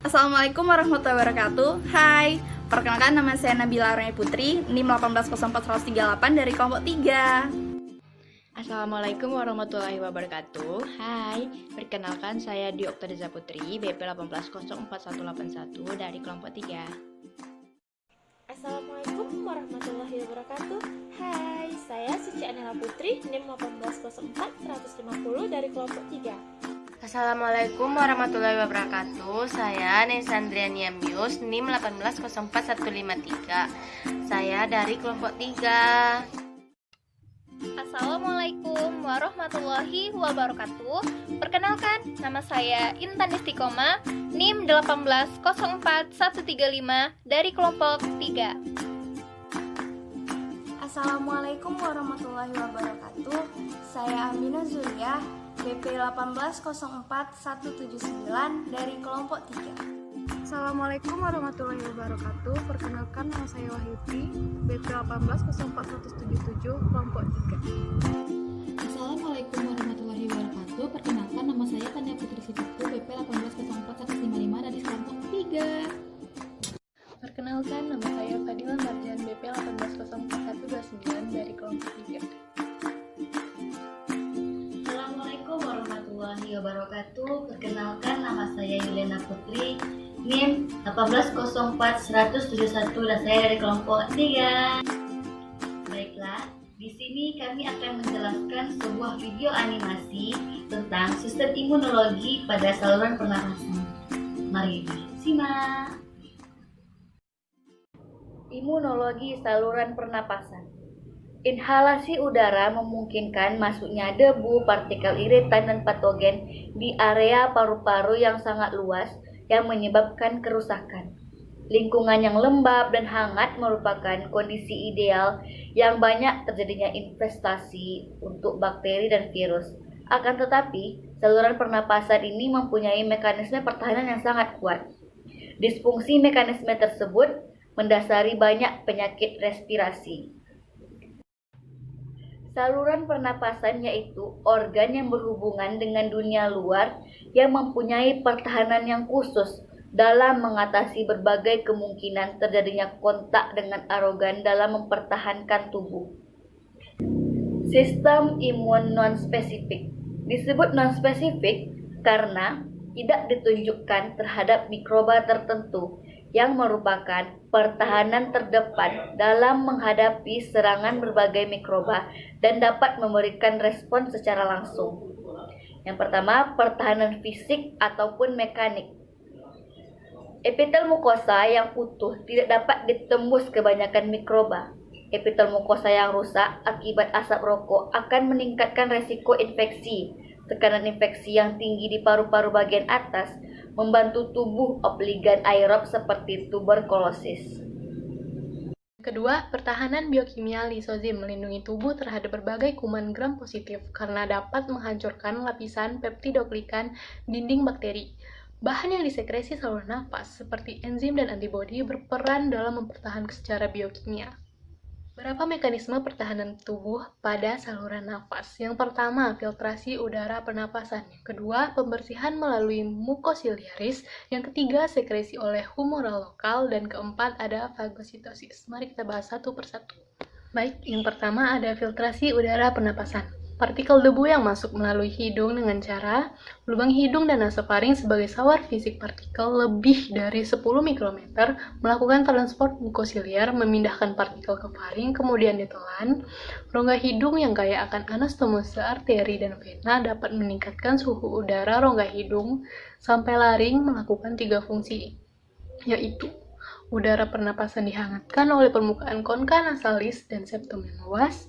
Assalamualaikum warahmatullahi wabarakatuh. Hai, perkenalkan nama saya Nabila Armai Putri, NIM 1804138 dari kelompok 3. Assalamualaikum warahmatullahi wabarakatuh. Hai, perkenalkan saya Dwi Oktariza Putri, BP 1804181 dari kelompok 3. Assalamualaikum warahmatullahi wabarakatuh. Hai, saya Suci Anela Putri, NIM 1804150 dari kelompok 3. Assalamualaikum warahmatullahi wabarakatuh. Saya Nesandriania Mius, NIM 1804153. Saya dari kelompok 3. Assalamualaikum warahmatullahi wabarakatuh. Perkenalkan, nama saya Intan Istiqomah, NIM 1804135 dari kelompok 3. Assalamualaikum warahmatullahi wabarakatuh. Saya Aminah Zuriyah, BP 1804179 dari kelompok 3. Assalamualaikum warahmatullahi wabarakatuh. Perkenalkan, nama saya Wahyudi, BP 1804177 kelompok 3. Assalamualaikum warahmatullahi wabarakatuh. Perkenalkan, nama saya Tania Putri Sidiku, BP 1804155 dari kelompok 3. Perkenalkan, nama saya Fadila Marjan, BP 1804129 dari kelompok 3. Assalamualaikum warahmatullahi wabarakatuh. Perkenalkan, nama saya Yulena Putri, NIM 1804171 dan saya dari kelompok 3. Baiklah, di sini kami akan menjelaskan sebuah video animasi tentang sistem imunologi pada saluran pernapasan. Mari disimak. Imunologi saluran pernapasan. Inhalasi udara memungkinkan masuknya debu, partikel iritan, dan patogen di area paru-paru yang sangat luas yang menyebabkan kerusakan. Lingkungan yang lembab dan hangat merupakan kondisi ideal yang banyak terjadinya infestasi untuk bakteri dan virus. Akan tetapi, saluran pernapasan ini mempunyai mekanisme pertahanan yang sangat kuat. Disfungsi mekanisme tersebut mendasari banyak penyakit respirasi. Saluran pernapasan yaitu organ yang berhubungan dengan dunia luar yang mempunyai pertahanan yang khusus dalam mengatasi berbagai kemungkinan terjadinya kontak dengan organ dalam mempertahankan tubuh. Sistem imun non-spesifik disebut non-spesifik karena tidak ditunjukkan terhadap mikroba tertentu yang merupakan pertahanan terdepan dalam menghadapi serangan berbagai mikroba dan dapat memberikan respon secara langsung. Yang pertama, pertahanan fisik ataupun mekanik. Epitel mukosa yang utuh tidak dapat ditembus kebanyakan mikroba. Epitel mukosa yang rusak akibat asap rokok akan meningkatkan resiko infeksi. Tekanan infeksi yang tinggi di paru-paru bagian atas membantu tubuh obligan aerob seperti tuberkulosis. Kedua, pertahanan biokimia lisozim melindungi tubuh terhadap berbagai kuman gram positif karena dapat menghancurkan lapisan peptidoglikan dinding bakteri. Bahan yang disekresi saluran napas seperti enzim dan antibodi berperan dalam mempertahankan secara biokimia. Berapa mekanisme pertahanan tubuh pada saluran nafas? Yang pertama, filtrasi udara pernapasan. Yang kedua, pembersihan melalui mukosiliaris. Yang ketiga, sekresi oleh humoral lokal. Dan keempat, ada fagositosis. Mari kita bahas satu persatu. Baik, yang pertama ada filtrasi udara pernapasan. Partikel debu yang masuk melalui hidung dengan cara lubang hidung dan nasofaring sebagai sawar fisik partikel lebih dari 10 mikrometer melakukan transport mukosiliar memindahkan partikel ke faring kemudian ditelan. Rongga hidung yang kaya akan anastomose arteri dan vena dapat meningkatkan suhu udara rongga hidung sampai laring melakukan 3 fungsi, yaitu udara pernapasan dihangatkan oleh permukaan konka nasalis dan septum yang luas,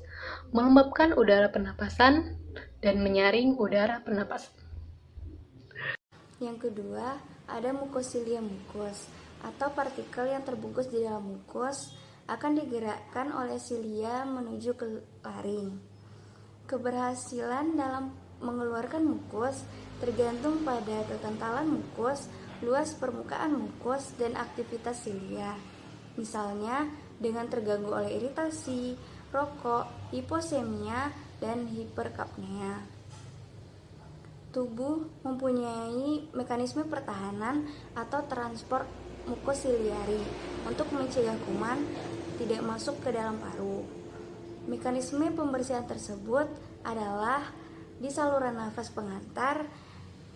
melembabkan udara pernapasan, dan menyaring udara pernapasan. Yang kedua, ada mukosilia mukus atau partikel yang terbungkus di dalam mukus akan digerakkan oleh silia menuju ke laring. Keberhasilan dalam mengeluarkan mukus tergantung pada kekentalan mukus, luas permukaan mukus, dan aktivitas silia. Misalnya, dengan terganggu oleh iritasi, rokok, hiposemia, dan hiperkapnia. Tubuh mempunyai mekanisme pertahanan atau transport mukosiliari untuk mencegah kuman tidak masuk ke dalam paru. Mekanisme pembersihan tersebut adalah di saluran nafas pengantar,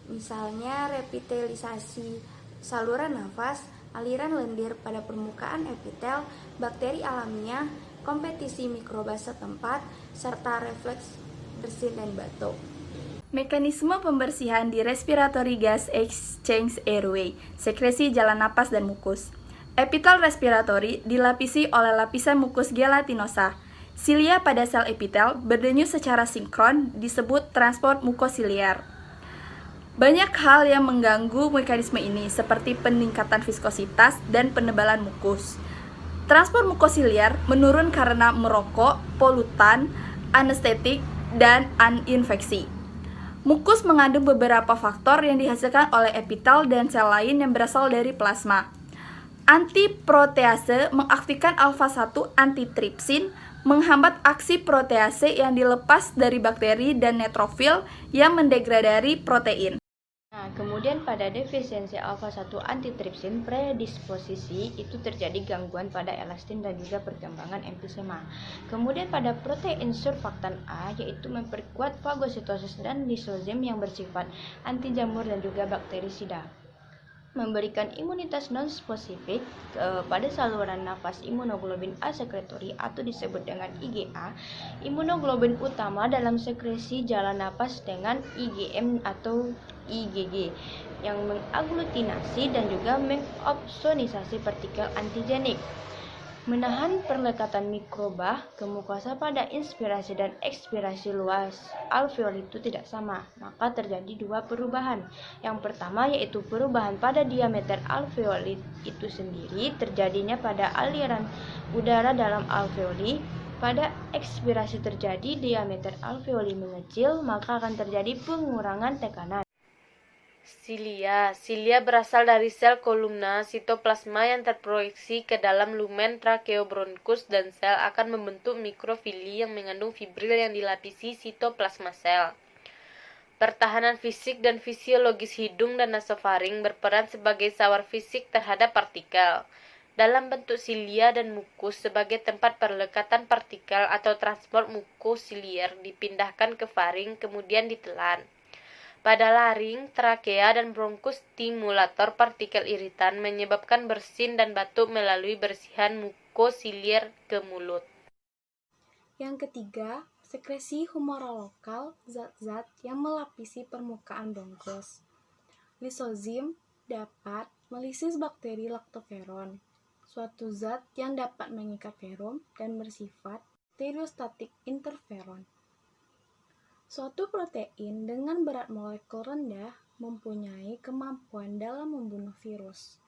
misalnya revitalisasi saluran nafas, aliran lendir pada permukaan epitel, bakteri alamiah, kompetisi mikroba setempat, serta refleks bersin dan batuk. Mekanisme pembersihan di respiratory gas exchange airway, sekresi jalan napas dan mukus. Epitel respiratory dilapisi oleh lapisan mukus gelatinosa. Silia pada sel epitel berdenyut secara sinkron disebut transport mukosiliar. Banyak hal yang mengganggu mekanisme ini seperti peningkatan viskositas dan penebalan mukus. Transport mukosiliar menurun karena merokok, polutan, anestetik, dan infeksi. Mukus mengandung beberapa faktor yang dihasilkan oleh epitel dan sel lain yang berasal dari plasma. Antiprotease mengaktifkan alfa-1 antitripsin, menghambat aksi protease yang dilepas dari bakteri dan neutrofil yang mendegradasi protein. Nah, kemudian pada defisiensi alfa-1 antitripsin predisposisi itu terjadi gangguan pada elastin dan juga perkembangan emfisema. Kemudian pada protein surfaktan A yaitu memperkuat fagositosis dan lisozim yang bersifat anti jamur dan juga bakterisida. Memberikan imunitas non-spesifik pada saluran nafas imunoglobulin A sekretori atau disebut dengan IgA, imunoglobulin utama dalam sekresi jalan napas dengan IgM atau IgG yang mengaglutinasi dan juga mengopsonisasi partikel antigenik. Menahan perlekatan mikroba ke mukosa pada inspirasi dan ekspirasi luas alveol itu tidak sama, maka terjadi dua perubahan. Yang pertama yaitu perubahan pada diameter alveoli itu sendiri, terjadinya pada aliran udara dalam alveoli. Pada ekspirasi terjadi diameter alveoli mengecil, maka akan terjadi pengurangan tekanan. Silia berasal dari sel kolumna sitoplasma yang terproyeksi ke dalam lumen tracheobronchus dan sel akan membentuk mikrofili yang mengandung fibril yang dilapisi sitoplasma sel. Pertahanan fisik dan fisiologis hidung dan nasofaring berperan sebagai sawar fisik terhadap partikel. Dalam bentuk silia dan mukus sebagai tempat perlekatan partikel atau transport mukosiliar dipindahkan ke faring kemudian ditelan. Pada laring, trakea, dan bronkus stimulator partikel iritan menyebabkan bersin dan batuk melalui bersihan mukosiliar ke mulut. Yang ketiga, sekresi humoral lokal, zat-zat yang melapisi permukaan bronkus. Lisozim dapat melisis bakteri laktoferon, suatu zat yang dapat mengikat ferum dan bersifat stereostatik interferon. Suatu protein dengan berat molekul rendah mempunyai kemampuan dalam membunuh virus.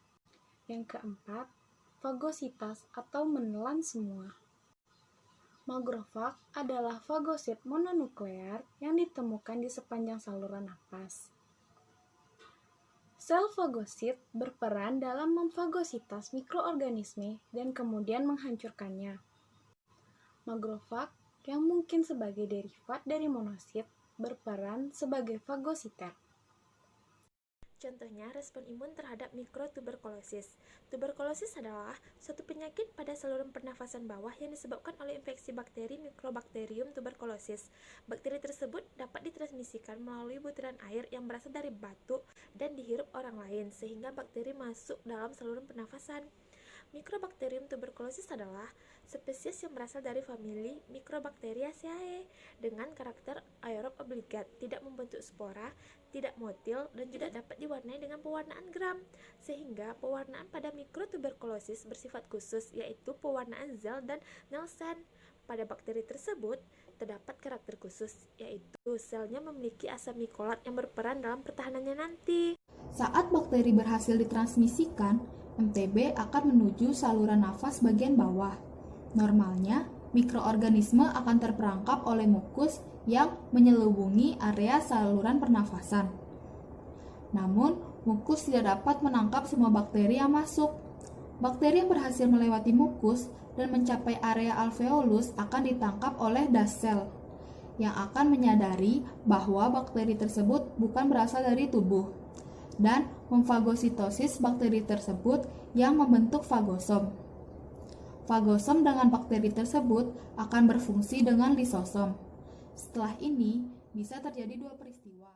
Yang keempat, fagositas atau menelan semua. Makrofag adalah fagosit mononuklear yang ditemukan di sepanjang saluran napas. Sel fagosit berperan dalam memfagositas mikroorganisme dan kemudian menghancurkannya. Makrofag yang mungkin sebagai derivat dari monosit berperan sebagai fagositer. Contohnya, respon imun terhadap mikrotuberkulosis. Tuberkulosis adalah suatu penyakit pada saluran pernafasan bawah yang disebabkan oleh infeksi bakteri Mycobacterium tuberculosis. Bakteri tersebut dapat ditransmisikan melalui butiran air yang berasal dari batuk dan dihirup orang lain, sehingga bakteri masuk dalam saluran pernafasan. Mycobacterium tuberculosis adalah spesies yang berasal dari famili Microbacteriaceae dengan karakter aerob obligat, tidak membentuk spora, tidak motil, dan juga dapat diwarnai dengan pewarnaan gram, sehingga pewarnaan pada mikrotuberkulosis bersifat khusus, yaitu pewarnaan Zell dan Nelson. Pada bakteri tersebut terdapat karakter khusus, yaitu selnya memiliki asam mikolat yang berperan dalam pertahanannya nanti. Saat bakteri berhasil ditransmisikan, MTB akan menuju saluran nafas bagian bawah. Normalnya, mikroorganisme akan terperangkap oleh mukus yang menyelubungi area saluran pernafasan. Namun, mukus tidak dapat menangkap semua bakteri yang masuk. Bakteri yang berhasil melewati mukus dan mencapai area alveolus akan ditangkap oleh das sel. yang akan menyadari bahwa bakteri tersebut bukan berasal dari tubuh, dan memfagositosis bakteri tersebut yang membentuk fagosom. Fagosom dengan bakteri tersebut akan berfungsi dengan lisosom. Setelah ini, bisa terjadi dua peristiwa,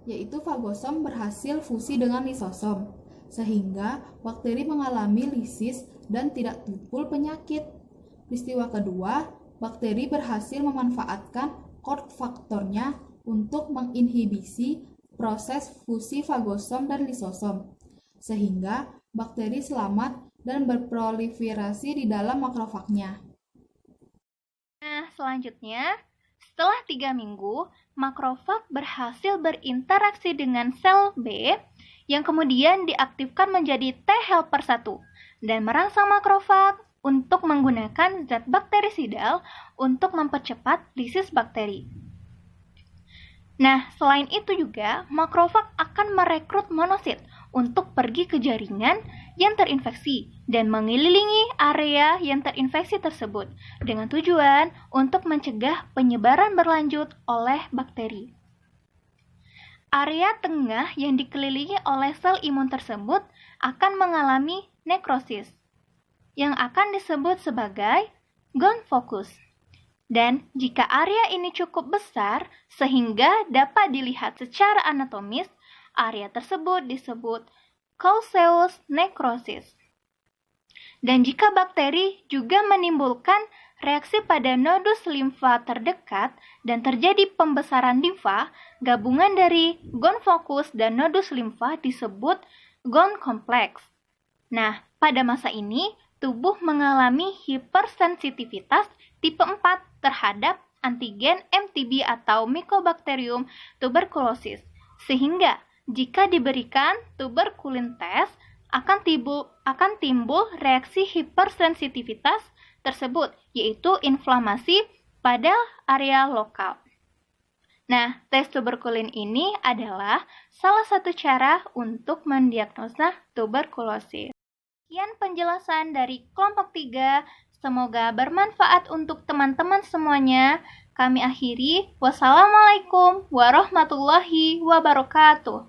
yaitu fagosom berhasil fusi dengan lisosom, sehingga bakteri mengalami lisis dan tidak timbul penyakit. Peristiwa kedua, bakteri berhasil memanfaatkan kofaktornya untuk menginhibisi proses fusi fagosom dan lisosom, sehingga bakteri selamat dan berproliferasi di dalam makrofagnya. Nah, selanjutnya, setelah 3 minggu, makrofag berhasil berinteraksi dengan sel B yang kemudian diaktifkan menjadi T helper 1 dan merangsang makrofag untuk menggunakan zat bakterisidal untuk mempercepat lisis bakteri. Nah, selain itu juga, makrofag akan merekrut monosit untuk pergi ke jaringan yang terinfeksi dan mengelilingi area yang terinfeksi tersebut dengan tujuan untuk mencegah penyebaran berlanjut oleh bakteri. Area tengah yang dikelilingi oleh sel imun tersebut akan mengalami nekrosis yang akan disebut sebagai gonfokus. Dan jika area ini cukup besar sehingga dapat dilihat secara anatomis, area tersebut disebut causeous necrosis. Dan jika bakteri juga menimbulkan reaksi pada nodus limfa terdekat dan terjadi pembesaran limfa, gabungan dari gonfokus dan nodus limfa disebut gonkompleks. Nah, pada masa ini, tubuh mengalami hipersensitivitas tipe 4 terhadap antigen MTB atau Mycobacterium tuberculosis, sehingga jika diberikan tuberkulin test akan timbul reaksi hipersensitivitas tersebut, yaitu inflamasi pada area lokal. Nah, tes tuberkulin ini adalah salah satu cara untuk mendiagnosa tuberkulosis. Sekian penjelasan dari kelompok 3, semoga bermanfaat untuk teman-teman semuanya. Kami akhiri, wassalamualaikum warahmatullahi wabarakatuh.